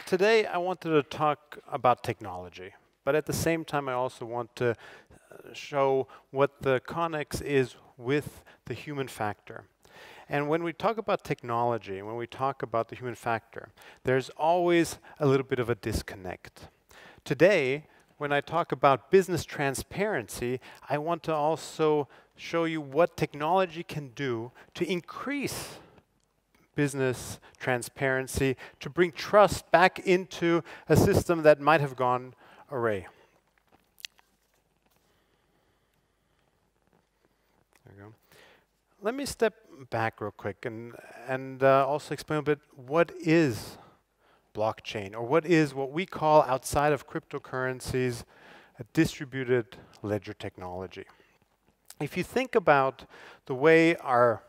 Today I wanted to talk about technology, but at the same time I also want to show what the connex is with the human factor. And when we talk about technology, when we talk about the human factor, there's always a little bit of a disconnect. Today, when I talk about business transparency, I want to also show you what technology can do to increase business transparency, to bring trust back into a system that might have gone awry. There we go. Let me step back real quick and also explain a bit what is blockchain, or what we call outside of cryptocurrencies a distributed ledger technology. If you think about the way our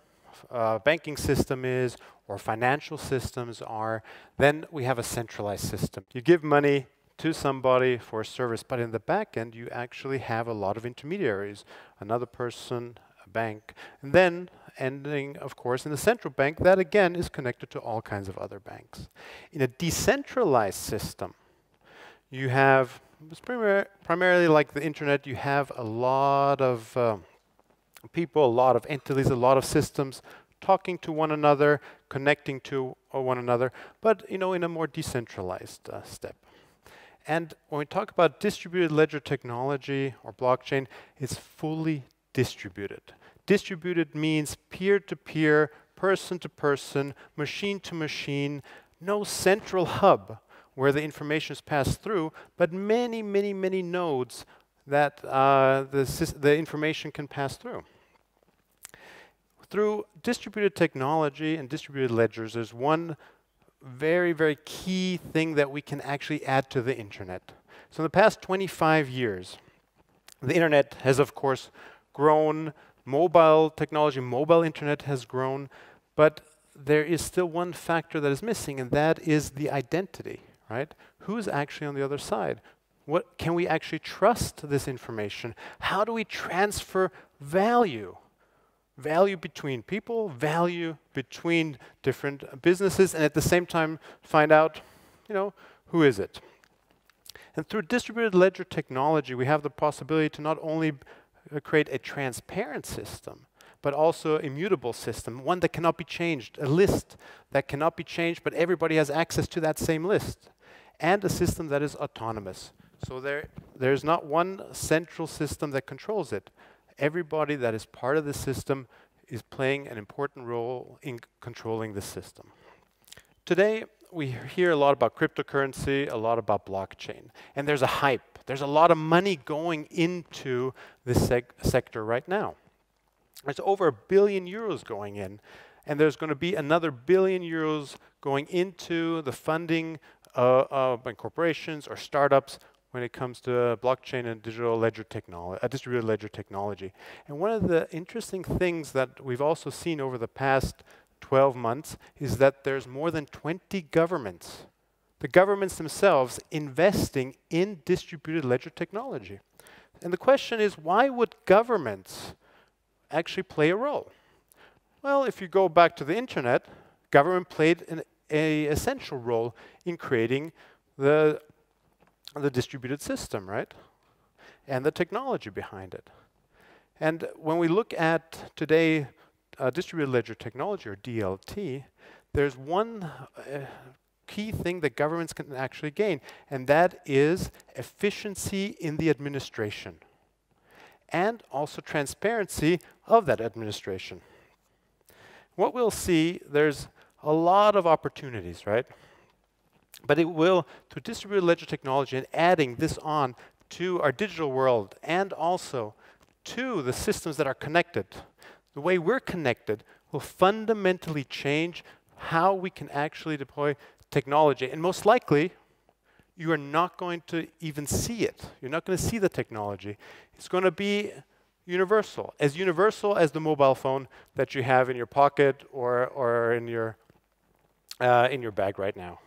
banking system is, or financial systems are, then we have a centralized system. You give money to somebody for a service, but in the back end, you actually have a lot of intermediaries, another person, a bank, and then ending, of course, in the central bank that again is connected to all kinds of other banks. In a decentralized system, you have, it's primarily like the internet, you have a lot of people, a lot of entities, a lot of systems talking to one another, connecting to one another, but in a more decentralized step. And when we talk about distributed ledger technology or blockchain, it's fully distributed. Distributed means peer-to-peer, person-to-person, machine-to-machine, no central hub where the information is passed through, but many, many, many nodes that the information can pass through. Through distributed technology and distributed ledgers, there's one very, very key thing that we can actually add to the internet. So in the past 25 years, the internet has, of course, grown. Mobile technology, mobile internet has grown, but there is still one factor that is missing, and that is the identity, right? Who's actually on the other side? What can we actually trust this information? How do we transfer value? Value between people, value between different businesses, and at the same time find out, who is it? And through distributed ledger technology, we have the possibility to not only create a transparent system, but also a mutable system, one that cannot be changed, a list that cannot be changed, but everybody has access to that same list, and a system that is autonomous. So there's not one central system that controls it. Everybody that is part of the system is playing an important role in controlling the system. Today, we hear a lot about cryptocurrency, a lot about blockchain, and there's a hype. There's a lot of money going into this sector right now. There's over €1 billion going in, and there's going to be another €1 billion going into the funding of corporations or startups when it comes to blockchain and distributed ledger technology. And one of the interesting things that we've also seen over the past 12 months is that there's more than 20 governments, the governments themselves, investing in distributed ledger technology. And the question is, why would governments actually play a role? Well, if you go back to the internet, government played an essential role in creating the distributed system, right? And the technology behind it. And when we look at today distributed ledger technology, or DLT, there's one key thing that governments can actually gain, and that is efficiency in the administration, and also transparency of that administration. What we'll see, there's a lot of opportunities, right? But it will, through distributed ledger technology and adding this on to our digital world and also to the systems that are connected, the way we're connected will fundamentally change how we can actually deploy technology. And most likely, you are not going to even see it. You're not going to see the technology. It's going to be universal as the mobile phone that you have in your pocket or in your bag right now.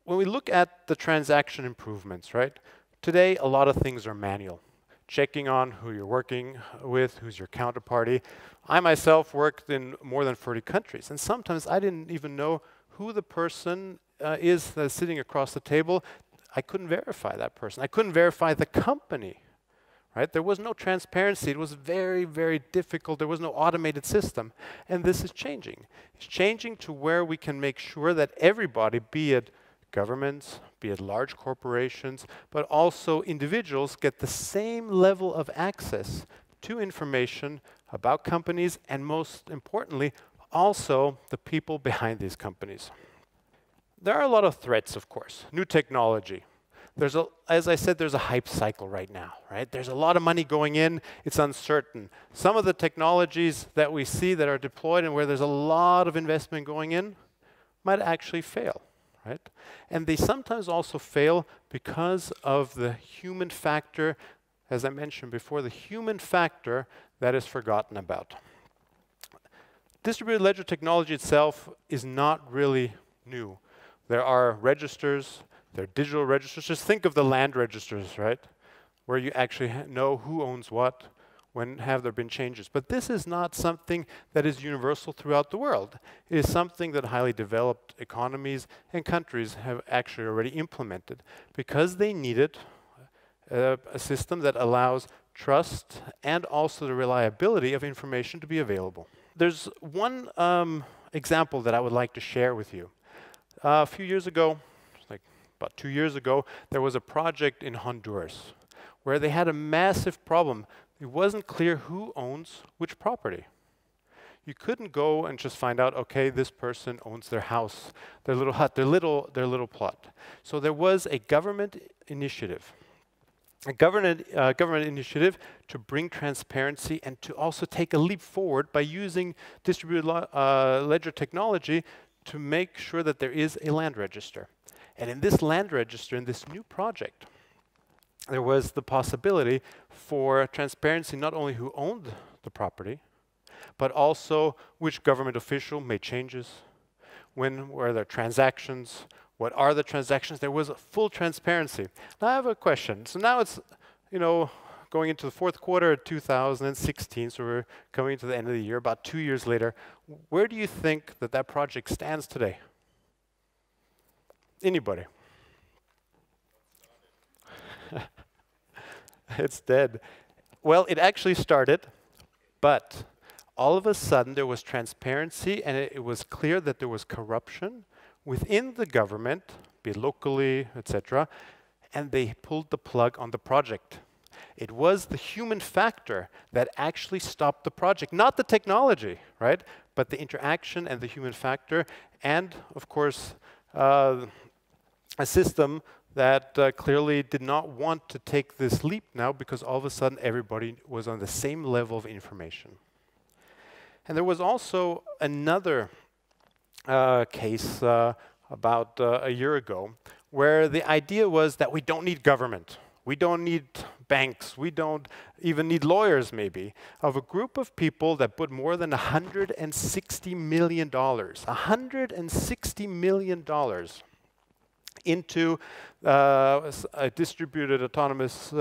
When we look at the transaction improvements, right? Today, a lot of things are manual. Checking on who you're working with, who's your counterparty. I myself worked in more than 40 countries, and sometimes I didn't even know who the person is that's sitting across the table, I couldn't verify that person. I couldn't verify the company. Right? There was no transparency. It was very, very difficult. There was no automated system. And this is changing. It's changing to where we can make sure that everybody, be it governments, be it large corporations, but also individuals, get the same level of access to information about companies and, most importantly, also the people behind these companies. There are a lot of threats, of course. New technology. As I said, there's a hype cycle right now, right? There's a lot of money going in. It's uncertain. Some of the technologies that we see that are deployed and where there's a lot of investment going in might actually fail, right? And they sometimes also fail because of the human factor, as I mentioned before, the human factor that is forgotten about. Distributed ledger technology itself is not really new. There are registers. They're digital registers. Just think of the land registers, right? Where you actually know who owns what, when have there been changes. But this is not something that is universal throughout the world. It is something that highly developed economies and countries have actually already implemented because they needed a system that allows trust and also the reliability of information to be available. There's one example that I would like to share with you. A few years ago, about 2 years ago, there was a project in Honduras where they had a massive problem. It wasn't clear who owns which property. You couldn't go and just find out, okay, this person owns their house, their little hut, their little plot. So there was a government initiative. A government initiative to bring transparency and to also take a leap forward by using distributed ledger technology to make sure that there is a land register. And in this land register, in this new project, there was the possibility for transparency not only who owned the property, but also which government official made changes, when were there transactions, what are the transactions. There was a full transparency. Now I have a question. So now it's, going into the fourth quarter of 2016, so we're coming to the end of the year, about 2 years later. Where do you think that that project stands today? Anybody? It's dead. Well, it actually started, but all of a sudden there was transparency and it was clear that there was corruption within the government, be it locally, etc., and they pulled the plug on the project. It was the human factor that actually stopped the project, not the technology, right? But the interaction and the human factor, and of course, a system that clearly did not want to take this leap now because all of a sudden everybody was on the same level of information. And there was also another case about a year ago where the idea was that we don't need government. We don't need banks. We don't even need lawyers, maybe, of a group of people that put more than $160 million, $160 million into a distributed autonomous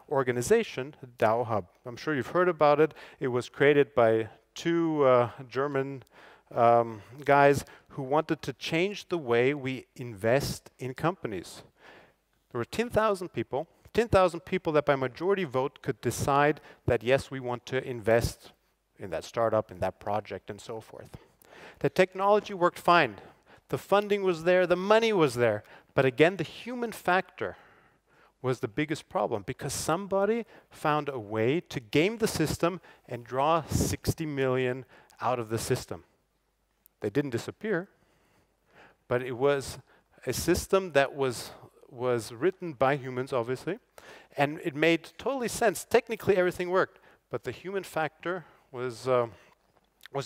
organization, DAO Hub. I'm sure you've heard about it. It was created by two German guys who wanted to change the way we invest in companies. There were 10,000 people that by majority vote could decide that, yes, we want to invest in that startup, in that project, and so forth. The technology worked fine. The funding was there, the money was there. But again, the human factor was the biggest problem because somebody found a way to game the system and draw 60 million out of the system. They didn't disappear, but it was a system that was written by humans, obviously, and it made totally sense. Technically, everything worked, but the human factor was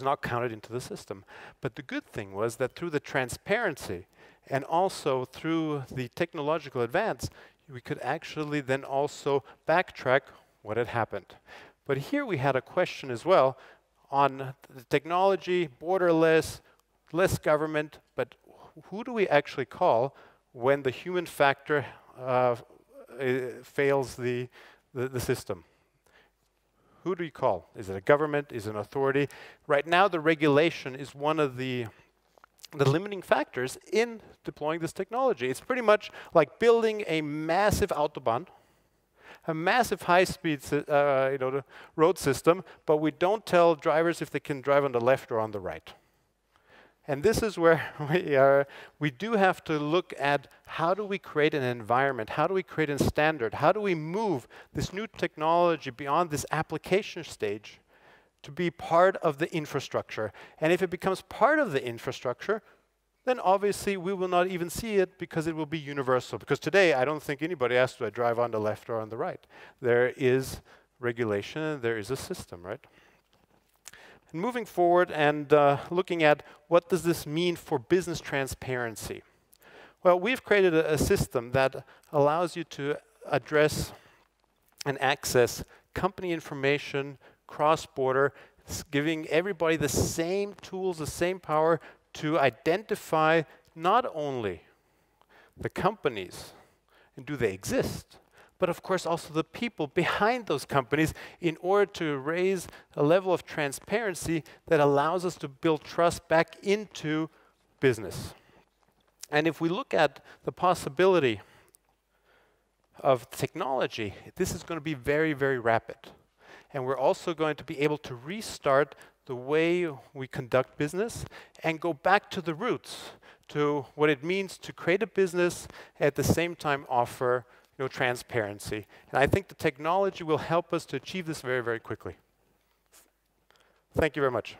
not counted into the system. But the good thing was that through the transparency and also through the technological advance, we could actually then also backtrack what had happened. But here we had a question as well on the technology, borderless, less government, but who do we actually call when the human factor fails the system? Who do you call? Is it a government? Is it an authority? Right now, the regulation is one of the the limiting factors in deploying this technology. It's pretty much like building a massive autobahn, a massive high-speed road system, but we don't tell drivers if they can drive on the left or on the right. And this is where we do have to look at how do we create an environment, how do we create a standard, how do we move this new technology beyond this application stage to be part of the infrastructure. And if it becomes part of the infrastructure, then obviously we will not even see it because it will be universal. Because today, I don't think anybody has to drive on the left or on the right. There is regulation, and there is a system, right? And moving forward and looking at what does this mean for business transparency. Well, we've created a system that allows you to address and access company information cross-border, giving everybody the same tools, the same power to identify not only the companies and do they exist, but of course also the people behind those companies in order to raise a level of transparency that allows us to build trust back into business. And if we look at the possibility of technology, this is going to be very, very rapid. And we're also going to be able to restart the way we conduct business and go back to the roots, to what it means to create a business, at the same time offer transparency. And I think the technology will help us to achieve this very, very quickly. Thank you very much.